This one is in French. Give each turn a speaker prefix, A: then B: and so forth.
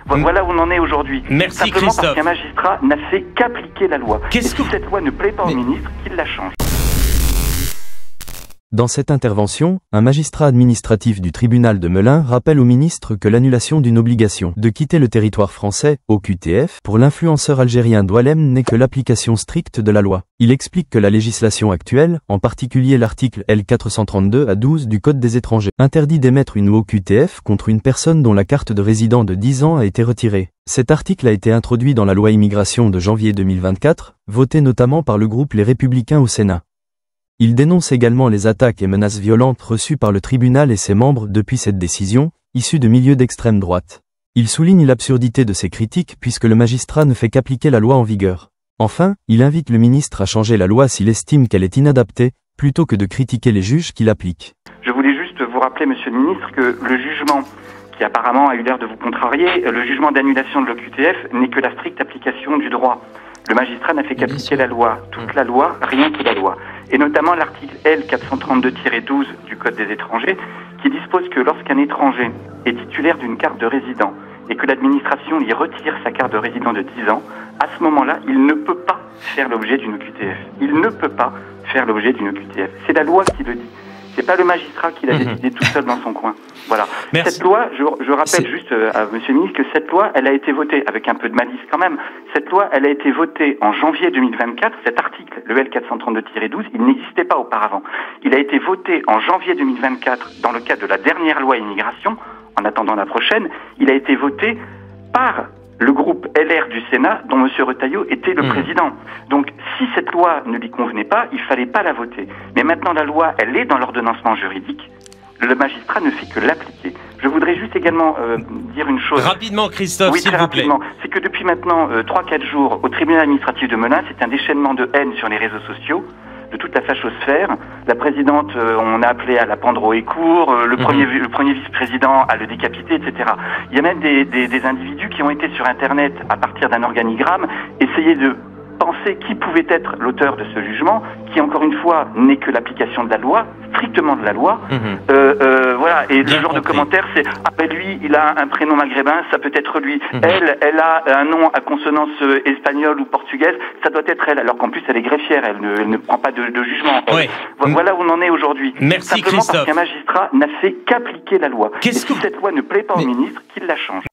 A: Voilà où on en est aujourd'hui.
B: Merci
A: Simplement
B: Christophe.
A: parce qu'un magistrat n'a fait qu'appliquer la loi. Et si cette loi ne plaît pas au ministre, qu'il la change.
C: Dans cette intervention, un magistrat administratif du tribunal de Melun rappelle au ministre que l'annulation d'une obligation de quitter le territoire français, OQTF, pour l'influenceur algérien Doualem n'est que l'application stricte de la loi. Il explique que la législation actuelle, en particulier l'article L432-12 du Code des étrangers, interdit d'émettre une OQTF contre une personne dont la carte de résident de 10 ans a été retirée. Cet article a été introduit dans la loi immigration de janvier 2024, votée notamment par le groupe Les Républicains au Sénat. Il dénonce également les attaques et menaces violentes reçues par le tribunal et ses membres depuis cette décision, issue de milieux d'extrême droite. Il souligne l'absurdité de ces critiques puisque le magistrat ne fait qu'appliquer la loi en vigueur. Enfin, il invite le ministre à changer la loi s'il estime qu'elle est inadaptée, plutôt que de critiquer les juges qui l'appliquent.
A: Je voulais juste vous rappeler, monsieur le ministre, que le jugement, qui apparemment a eu l'air de vous contrarier, le jugement d'annulation de l'OQTF n'est que la stricte application du droit. Le magistrat n'a fait qu'appliquer la loi, toute la loi, rien que la loi. Et notamment l'article L432-12 du Code des étrangers, qui dispose que lorsqu'un étranger est titulaire d'une carte de résident et que l'administration lui retire sa carte de résident de 10 ans, à ce moment-là, il ne peut pas faire l'objet d'une OQTF. Il ne peut pas faire l'objet d'une OQTF. C'est la loi qui le dit. C'est pas le magistrat qui l'a décidé tout seul dans son coin. Voilà.
B: Merci.
A: Cette loi, je rappelle juste à monsieur le ministre que cette loi, elle a été votée, avec un peu de malice quand même, cette loi, elle a été votée en janvier 2024, cet article, le L432-12, il n'existait pas auparavant. Il a été voté en janvier 2024 dans le cadre de la dernière loi immigration, en attendant la prochaine, il a été voté par le groupe LR du Sénat, dont M. Retailleau était le président. Donc, si cette loi ne lui convenait pas, il fallait pas la voter. Mais maintenant, la loi, elle est dans l'ordonnancement juridique. Le magistrat ne fait que l'appliquer. Je voudrais juste également dire une chose.
B: Rapidement, Christophe,
A: oui,
B: s'il
A: très
B: vous plaît.
A: rapidement. C'est que depuis maintenant 3-4 jours, au tribunal administratif de Melun, c'est un déchaînement de haine sur les réseaux sociaux, de toute la fachosphère. La présidente, on a appelé à la pendre au écourt, le premier vice-président à le décapiter, etc. Il y a même des individus qui ont été sur Internet, à partir d'un organigramme, essayer de penser qui pouvait être l'auteur de ce jugement, qui encore une fois n'est que l'application de la loi, strictement de la loi. Voilà, et le genre de commentaire, c'est « Ah ben lui, il a un prénom maghrébin, ça peut être lui. Elle a un nom à consonance espagnole ou portugaise, ça doit être elle. » Alors qu'en plus, elle est greffière, elle ne prend pas de jugement.
B: Oui.
A: Voilà où on en est aujourd'hui.
B: Merci
A: Simplement
B: Christophe.
A: parce qu'un magistrat n'a fait qu'appliquer la loi. Et si cette loi ne plaît pas au ministre, qu'il la change.